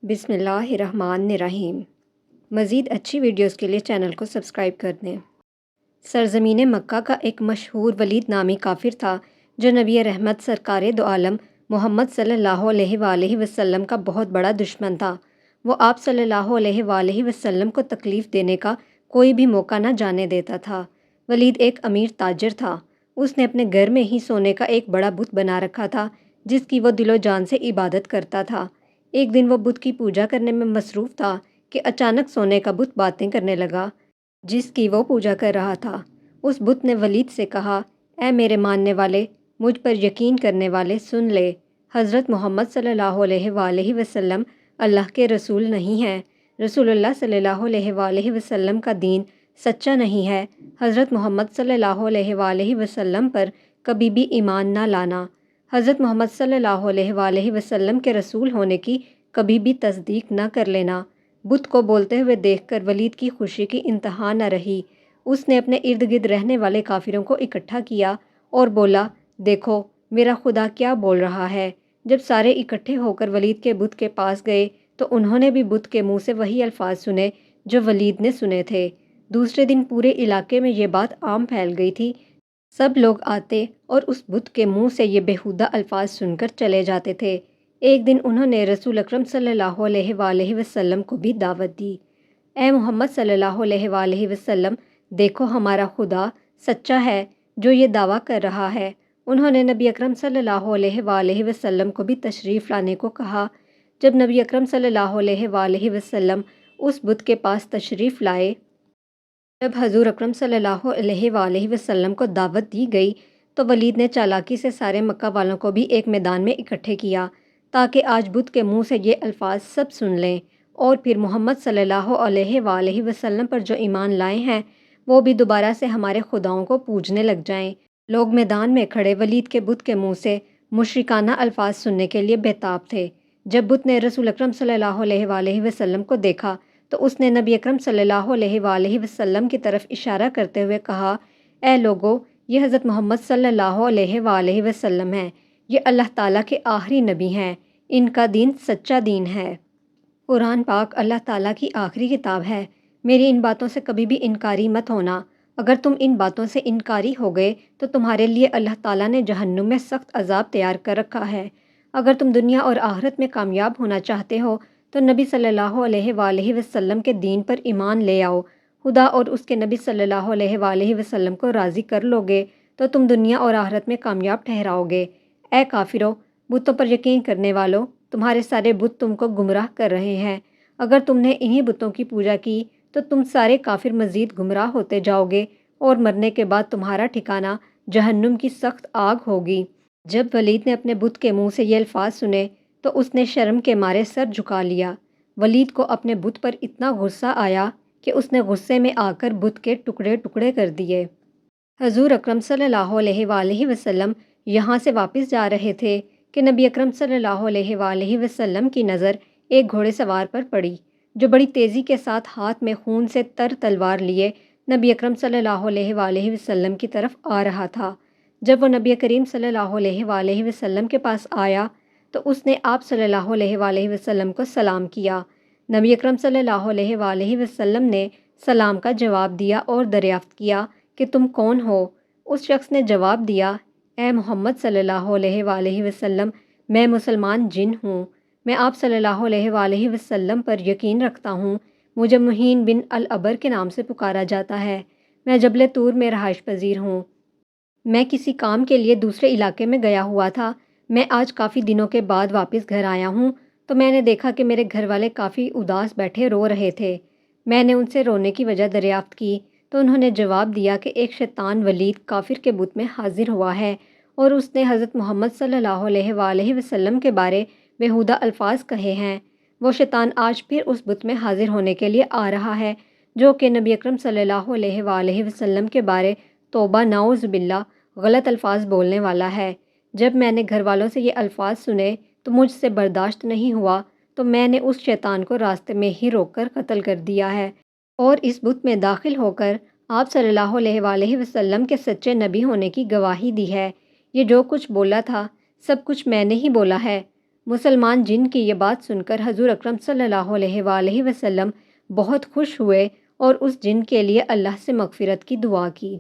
بسم اللہ الرحمن الرحیم۔ مزید اچھی ویڈیوز کے لیے چینل کو سبسکرائب کر دیں۔ سرزمین مکہ کا ایک مشہور ولید نامی کافر تھا جو نبی رحمت سرکار دو عالم محمد صلی اللہ علیہ وآلہ وسلم کا بہت بڑا دشمن تھا۔ وہ آپ صلی اللہ علیہ وآلہ وسلم کو تکلیف دینے کا کوئی بھی موقع نہ جانے دیتا تھا۔ ولید ایک امیر تاجر تھا۔ اس نے اپنے گھر میں ہی سونے کا ایک بڑا بت بنا رکھا تھا جس کی وہ دل و جان سے عبادت کرتا تھا۔ ایک دن وہ بت کی پوجا کرنے میں مصروف تھا کہ اچانک سونے کا بت باتیں کرنے لگا جس کی وہ پوجا کر رہا تھا۔ اس بت نے ولید سے کہا، اے میرے ماننے والے، مجھ پر یقین کرنے والے، سن لے، حضرت محمد صلی اللہ علیہ وآلہ وسلم اللہ کے رسول نہیں ہیں۔ رسول اللہ صلی اللہ علیہ وآلہ وسلم کا دین سچا نہیں ہے۔ حضرت محمد صلی اللہ علیہ وآلہ وسلم پر کبھی بھی ایمان نہ لانا۔ حضرت محمد صلی اللہ علیہ وآلہ وسلم کے رسول ہونے کی کبھی بھی تصدیق نہ کر لینا۔ بت کو بولتے ہوئے دیکھ کر ولید کی خوشی کی انتہا نہ رہی۔ اس نے اپنے ارد گرد رہنے والے کافروں کو اکٹھا کیا اور بولا، دیکھو میرا خدا کیا بول رہا ہے۔ جب سارے اکٹھے ہو کر ولید کے بت کے پاس گئے تو انہوں نے بھی بت کے منہ سے وہی الفاظ سنے جو ولید نے سنے تھے۔ دوسرے دن پورے علاقے میں یہ بات عام پھیل گئی تھی۔ سب لوگ آتے اور اس بت کے منہ سے یہ بیہودہ الفاظ سن کر چلے جاتے تھے۔ ایک دن انہوں نے رسول اکرم صلی اللہ علیہ وآلہ وسلم کو بھی دعوت دی۔ اے محمد صلی اللہ علیہ وآلہ وسلم، دیکھو ہمارا خدا سچا ہے جو یہ دعویٰ کر رہا ہے۔ انہوں نے نبی اکرم صلی اللہ علیہ وآلہ وسلم کو بھی تشریف لانے کو کہا۔ جب نبی اکرم صلی اللہ علیہ وآلہ وسلم اس بت کے پاس تشریف لائے، جب حضور اکرم صلی اللہ علیہ وآلہ وسلم کو دعوت دی گئی تو ولید نے چالاکی سے سارے مکہ والوں کو بھی ایک میدان میں اکٹھے کیا تاکہ آج بت کے منہ سے یہ الفاظ سب سن لیں، اور پھر محمد صلی اللہ علیہ وآلہ وسلم پر جو ایمان لائے ہیں وہ بھی دوبارہ سے ہمارے خداؤں کو پوجنے لگ جائیں۔ لوگ میدان میں کھڑے ولید کے بت کے منہ سے مشرکانہ الفاظ سننے کے لیے بےتاب تھے۔ جب بت نے رسول اکرم صلی اللہ علیہ وآلہ وسلم کو دیکھا تو اس نے نبی اکرم صلی اللہ علیہ وآلہ وسلم کی طرف اشارہ کرتے ہوئے کہا، اے لوگو، یہ حضرت محمد صلی اللہ علیہ وآلہ وسلم ہیں۔ یہ اللہ تعالیٰ کے آخری نبی ہیں۔ ان کا دین سچا دین ہے۔ قرآن پاک اللہ تعالیٰ کی آخری کتاب ہے۔ میری ان باتوں سے کبھی بھی انکاری مت ہونا۔ اگر تم ان باتوں سے انکاری ہو گئے تو تمہارے لیے اللہ تعالیٰ نے جہنم میں سخت عذاب تیار کر رکھا ہے۔ اگر تم دنیا اور آخرت میں کامیاب ہونا چاہتے ہو تو نبی صلی اللہ علیہ وآلہ وسلم کے دین پر ایمان لے آؤ۔ خدا اور اس کے نبی صلی اللہ علیہ وآلہ وسلم کو راضی کر لو گے تو تم دنیا اور آخرت میں کامیاب ٹھہراؤ گے۔ اے کافرو، بتوں پر یقین کرنے والوں، تمہارے سارے بت تم کو گمراہ کر رہے ہیں۔ اگر تم نے انہی بتوں کی پوجا کی تو تم سارے کافر مزید گمراہ ہوتے جاؤ گے اور مرنے کے بعد تمہارا ٹھکانہ جہنم کی سخت آگ ہوگی۔ جب ولید نے اپنے بت کے منہ سے یہ الفاظ سنے تو اس نے شرم کے مارے سر جھکا لیا۔ ولید کو اپنے بت پر اتنا غصہ آیا کہ اس نے غصے میں آ کر بت کے ٹکڑے ٹکڑے کر دیے۔ حضور اکرم صلی اللہ علیہ وآلہ وسلم یہاں سے واپس جا رہے تھے کہ نبی اکرم صلی اللہ علیہ وآلہ وسلم کی نظر ایک گھوڑے سوار پر پڑی جو بڑی تیزی کے ساتھ ہاتھ میں خون سے تر تلوار لیے نبی اکرم صلی اللہ علیہ وآلہ وسلم کی طرف آ رہا تھا۔ جب وہ نبی کریم صلی اللہ علیہ وآلہ وسلم کے پاس آیا تو اس نے آپ صلی اللہ علیہ وآلہ وسلم کو سلام کیا۔ نبی اکرم صلی اللہ علیہ وآلہ وسلم نے سلام کا جواب دیا اور دریافت کیا کہ تم کون ہو؟ اس شخص نے جواب دیا، اے محمد صلی اللہ علیہ وآلہ وسلم، میں مسلمان جن ہوں۔ میں آپ صلی اللہ علیہ وآلہ وسلم پر یقین رکھتا ہوں۔ مجھے مہین بن العبر کے نام سے پکارا جاتا ہے۔ میں جبل طور میں رہائش پذیر ہوں۔ میں کسی کام کے لیے دوسرے علاقے میں گیا ہوا تھا۔ میں آج کافی دنوں کے بعد واپس گھر آیا ہوں تو میں نے دیکھا کہ میرے گھر والے کافی اداس بیٹھے رو رہے تھے۔ میں نے ان سے رونے کی وجہ دریافت کی تو انہوں نے جواب دیا کہ ایک شیطان ولید کافر کے بت میں حاضر ہوا ہے اور اس نے حضرت محمد صلی اللہ علیہ وآلہ وسلم کے بارے بیہودہ الفاظ کہے ہیں۔ وہ شیطان آج پھر اس بت میں حاضر ہونے کے لیے آ رہا ہے جو کہ نبی اکرم صلی اللہ علیہ وآلہ وسلم کے بارے توبہ نعوذ باللہ غلط الفاظ بولنے والا ہے۔ جب میں نے گھر والوں سے یہ الفاظ سنے تو مجھ سے برداشت نہیں ہوا تو میں نے اس شیطان کو راستے میں ہی روک کر قتل کر دیا ہے اور اس بت میں داخل ہو کر آپ صلی اللہ علیہ وآلہ وسلم کے سچے نبی ہونے کی گواہی دی ہے۔ یہ جو کچھ بولا تھا سب کچھ میں نے ہی بولا ہے۔ مسلمان جن کی یہ بات سن کر حضور اکرم صلی اللہ علیہ وآلہ وسلم بہت خوش ہوئے اور اس جن کے لیے اللہ سے مغفرت کی دعا کی۔